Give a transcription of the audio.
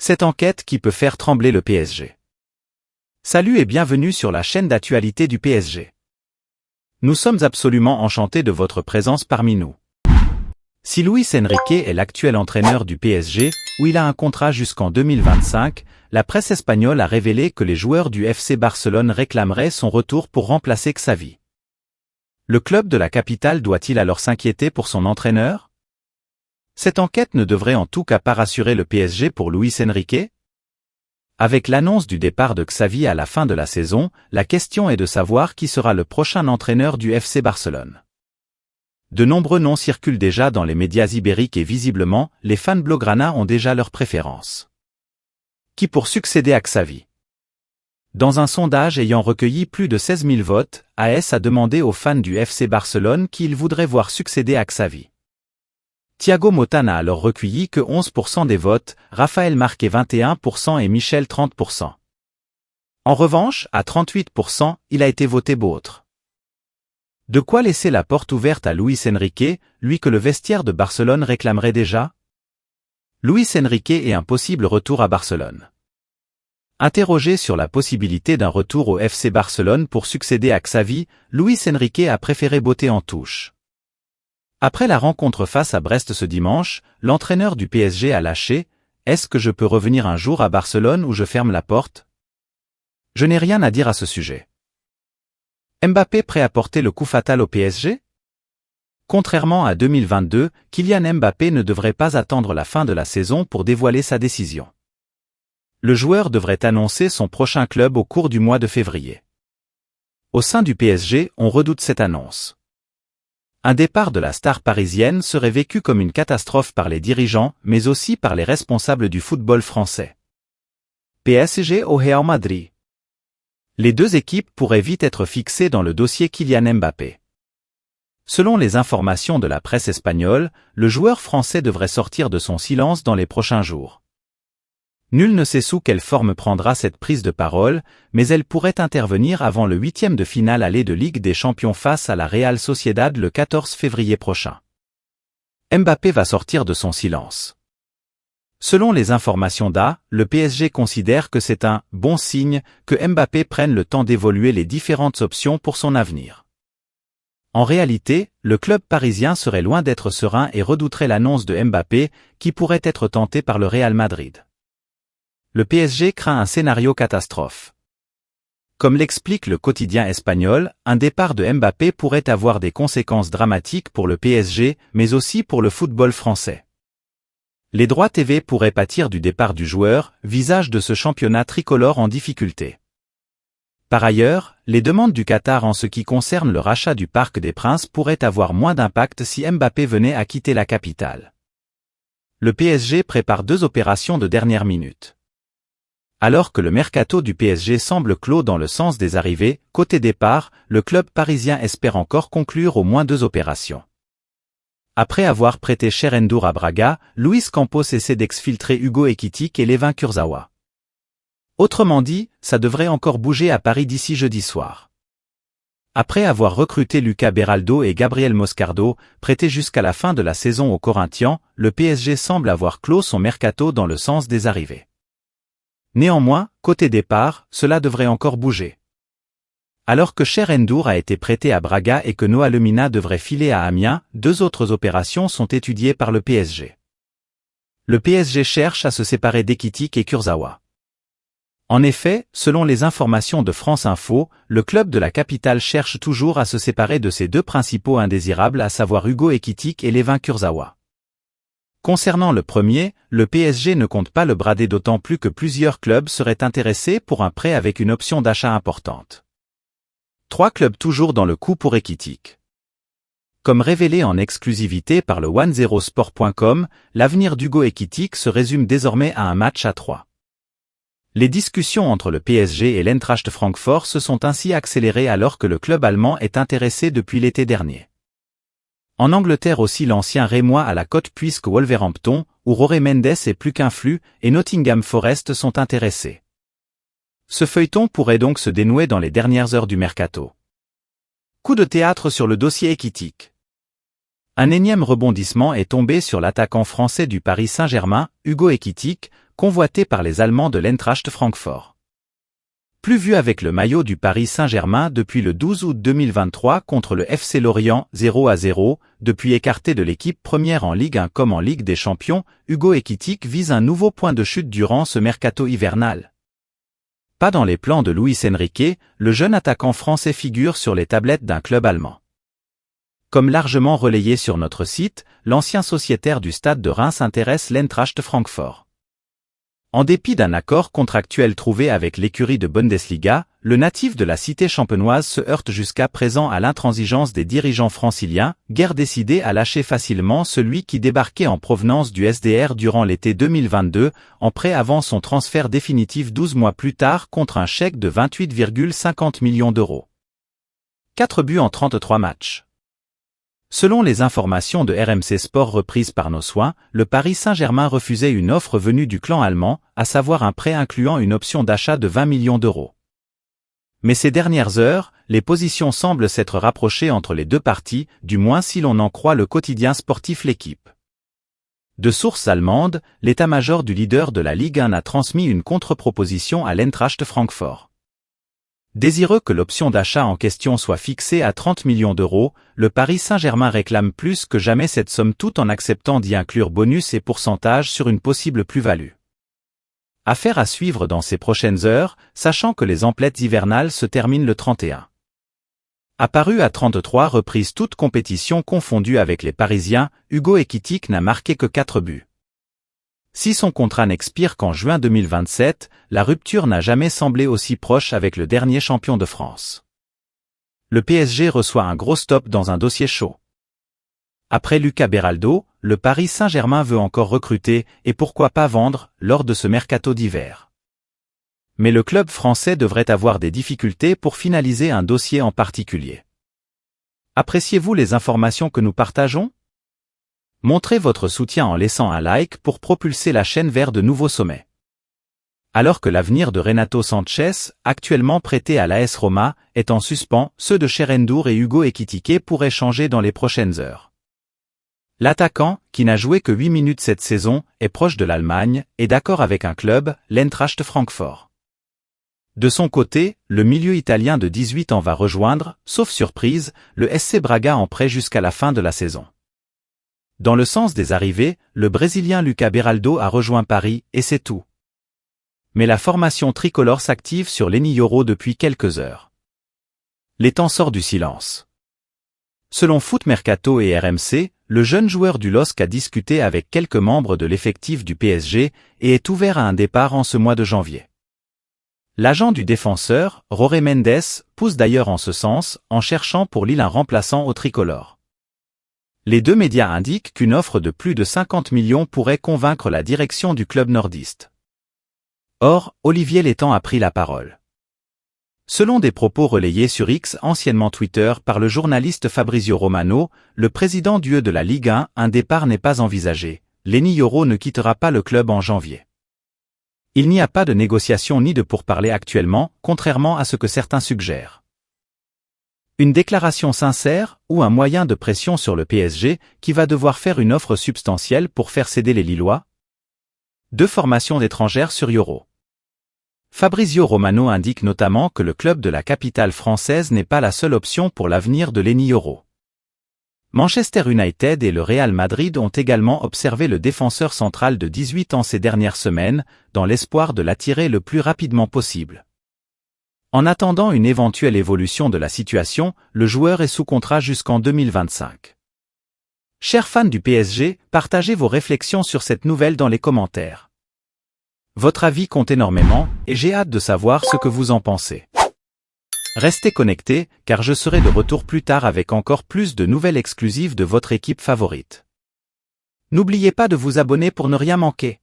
Cette enquête qui peut faire trembler le PSG. Salut et bienvenue sur la chaîne d'actualité du PSG. Nous sommes absolument enchantés de votre présence parmi nous. Si Luis Enrique est l'actuel entraîneur du PSG, où il a un contrat jusqu'en 2025, la presse espagnole a révélé que les joueurs du FC Barcelone réclameraient son retour pour remplacer Xavi. Le club de la capitale doit-il alors s'inquiéter pour son entraîneur? Cette enquête ne devrait en tout cas pas rassurer le PSG pour Luis Enrique. Avec l'annonce du départ de Xavi à la fin de la saison, la question est de savoir qui sera le prochain entraîneur du FC Barcelone. De nombreux noms circulent déjà dans les médias ibériques et visiblement, les fans blaugrana ont déjà leurs préférences. Qui pour succéder à Xavi? Dans un sondage ayant recueilli plus de 16 000 votes, AS a demandé aux fans du FC Barcelone qui ils voudraient voir succéder à Xavi. Thiago Motta n'a alors recueilli que 11% des votes, Raphaël Marquet 21% et Michel 30%. En revanche, à 38%, il a été voté Beautre. De quoi laisser la porte ouverte à Luis Enrique, lui que le vestiaire de Barcelone réclamerait déjà? Luis Enrique et un possible retour à Barcelone. Interrogé sur la possibilité d'un retour au FC Barcelone pour succéder à Xavi, Luis Enrique a préféré botter en touche. Après la rencontre face à Brest ce dimanche, l'entraîneur du PSG a lâché « Est-ce que je peux revenir un jour à Barcelone où je ferme la porte ?» Je n'ai rien à dire à ce sujet. Mbappé prêt à porter le coup fatal au PSG? Contrairement à 2022, Kylian Mbappé ne devrait pas attendre la fin de la saison pour dévoiler sa décision. Le joueur devrait annoncer son prochain club au cours du mois de février. Au sein du PSG, on redoute cette annonce. Un départ de la star parisienne serait vécu comme une catastrophe par les dirigeants, mais aussi par les responsables du football français. PSG au Real Madrid. Les deux équipes pourraient vite être fixées dans le dossier Kylian Mbappé. Selon les informations de la presse espagnole, le joueur français devrait sortir de son silence dans les prochains jours. Nul ne sait sous quelle forme prendra cette prise de parole, mais elle pourrait intervenir avant le 8e de finale aller de Ligue des Champions face à la Real Sociedad le 14 février prochain. Mbappé va sortir de son silence. Selon les informations d'A, le PSG considère que c'est un « bon signe » que Mbappé prenne le temps d'évoluer les différentes options pour son avenir. En réalité, le club parisien serait loin d'être serein et redouterait l'annonce de Mbappé, qui pourrait être tenté par le Real Madrid. Le PSG craint un scénario catastrophe. Comme l'explique le quotidien espagnol, un départ de Mbappé pourrait avoir des conséquences dramatiques pour le PSG, mais aussi pour le football français. Les droits TV pourraient pâtir du départ du joueur, visage de ce championnat tricolore en difficulté. Par ailleurs, les demandes du Qatar en ce qui concerne le rachat du Parc des Princes pourraient avoir moins d'impact si Mbappé venait à quitter la capitale. Le PSG prépare deux opérations de dernière minute. Alors que le mercato du PSG semble clos dans le sens des arrivées, côté départ, le club parisien espère encore conclure au moins deux opérations. Après avoir prêté Cher N'Dour à Braga, Luis Campos essaie d'exfiltrer Hugo Ekitike et Layvin Kurzawa. Autrement dit, ça devrait encore bouger à Paris d'ici jeudi soir. Après avoir recruté Lucas Beraldo et Gabriel Moscardo, prêtés jusqu'à la fin de la saison aux Corinthians, le PSG semble avoir clos son mercato dans le sens des arrivées. Néanmoins, côté départ, cela devrait encore bouger. Alors que Cher N'Dour a été prêté à Braga et que Noah Lemina devrait filer à Amiens, deux autres opérations sont étudiées par le PSG. Le PSG cherche à se séparer d'Ekitike et Kurzawa. En effet, selon les informations de France Info, le club de la capitale cherche toujours à se séparer de ses deux principaux indésirables à savoir Hugo Ekitike et Layvin Kurzawa. Concernant le premier, le PSG ne compte pas le brader d'autant plus que plusieurs clubs seraient intéressés pour un prêt avec une option d'achat importante. 3 clubs toujours dans le coup pour Ekitike. Comme révélé en exclusivité par le 10sport.com, l'avenir d'Hugo Ekitike se résume désormais à un match à 3. Les discussions entre le PSG et l'Eintracht Francfort se sont ainsi accélérées alors que le club allemand est intéressé depuis l'été dernier. En Angleterre aussi l'ancien Rémois à la cote puisque Wolverhampton, où Jorge Mendes est plus qu'un flux, et Nottingham Forest sont intéressés. Ce feuilleton pourrait donc se dénouer dans les dernières heures du mercato. Coup de théâtre sur le dossier Ekitike. Un énième rebondissement est tombé sur l'attaquant français du Paris Saint-Germain, Hugo Ekitike, convoité par les Allemands de l'Eintracht Francfort. Plus vu avec le maillot du Paris Saint-Germain depuis le 12 août 2023 contre le FC Lorient 0-0, depuis écarté de l'équipe première en Ligue 1 comme en Ligue des Champions, Hugo Ekitike vise un nouveau point de chute durant ce mercato hivernal. Pas dans les plans de Luis Enrique, le jeune attaquant français figure sur les tablettes d'un club allemand. Comme largement relayé sur notre site, l'ancien sociétaire du Stade de Reims intéresse l'Eintracht Francfort. En dépit d'un accord contractuel trouvé avec l'écurie de Bundesliga, le natif de la cité champenoise se heurte jusqu'à présent à l'intransigeance des dirigeants franciliens, guère décidés à lâcher facilement celui qui débarquait en provenance du SDR durant l'été 2022, en prêt avant son transfert définitif 12 mois plus tard contre un chèque de 28,50 millions d'euros. 4 buts en 33 matchs. Selon les informations de RMC Sport reprises par nos soins, le Paris Saint-Germain refusait une offre venue du clan allemand, à savoir un prêt incluant une option d'achat de 20 millions d'euros. Mais ces dernières heures, les positions semblent s'être rapprochées entre les deux parties, du moins si l'on en croit le quotidien sportif L'Équipe. De sources allemandes, l'état-major du leader de la Ligue 1 a transmis une contre-proposition à l'Eintracht Francfort. Désireux que l'option d'achat en question soit fixée à 30 millions d'euros, le Paris Saint-Germain réclame plus que jamais cette somme tout en acceptant d'y inclure bonus et pourcentage sur une possible plus-value. Affaire à suivre dans ces prochaines heures, sachant que les emplettes hivernales se terminent le 31. Apparu à 33 reprises toutes compétitions confondues avec les Parisiens, Hugo Ekitike n'a marqué que 4 buts. Si son contrat n'expire qu'en juin 2027, la rupture n'a jamais semblé aussi proche avec le dernier champion de France. Le PSG reçoit un gros stop dans un dossier chaud. Après Lucas Beraldo, le Paris Saint-Germain veut encore recruter, et pourquoi pas vendre, lors de ce mercato d'hiver. Mais le club français devrait avoir des difficultés pour finaliser un dossier en particulier. Appréciez-vous les informations que nous partageons ? Montrez votre soutien en laissant un like pour propulser la chaîne vers de nouveaux sommets. Alors que l'avenir de Renato Sanchez, actuellement prêté à l'AS Roma, est en suspens, ceux de Cherendure et Hugo Ekitike pourraient changer dans les prochaines heures. L'attaquant, qui n'a joué que 8 minutes cette saison, est proche de l'Allemagne, et d'accord avec un club, l'Eintracht Francfort. De son côté, le milieu italien de 18 ans va rejoindre, sauf surprise, le SC Braga en prêt jusqu'à la fin de la saison. Dans le sens des arrivées, le Brésilien Lucas Beraldo a rejoint Paris, et c'est tout. Mais la formation tricolore s'active sur Leny Yoro depuis quelques heures. Les temps sortent du silence. Selon Foot Mercato et RMC, le jeune joueur du LOSC a discuté avec quelques membres de l'effectif du PSG et est ouvert à un départ en ce mois de janvier. L'agent du défenseur, Jorge Mendes, pousse d'ailleurs en ce sens, en cherchant pour Lille un remplaçant au tricolore. Les deux médias indiquent qu'une offre de plus de 50 millions pourrait convaincre la direction du club nordiste. Or, Olivier Létang a pris la parole. Selon des propos relayés sur X, anciennement Twitter, par le journaliste Fabrizio Romano, le président du de la Ligue 1, un départ n'est pas envisagé. Leny Yoro ne quittera pas le club en janvier. Il n'y a pas de négociation ni de pourparlers actuellement, contrairement à ce que certains suggèrent. Une déclaration sincère ou un moyen de pression sur le PSG qui va devoir faire une offre substantielle pour faire céder les Lillois? 2 formations d'étrangères sur Yoro. Fabrizio Romano indique notamment que le club de la capitale française n'est pas la seule option pour l'avenir de Leny Yoro. Manchester United et le Real Madrid ont également observé le défenseur central de 18 ans ces dernières semaines, dans l'espoir de l'attirer le plus rapidement possible. En attendant une éventuelle évolution de la situation, le joueur est sous contrat jusqu'en 2025. Chers fans du PSG, partagez vos réflexions sur cette nouvelle dans les commentaires. Votre avis compte énormément, et j'ai hâte de savoir ce que vous en pensez. Restez connectés, car je serai de retour plus tard avec encore plus de nouvelles exclusives de votre équipe favorite. N'oubliez pas de vous abonner pour ne rien manquer.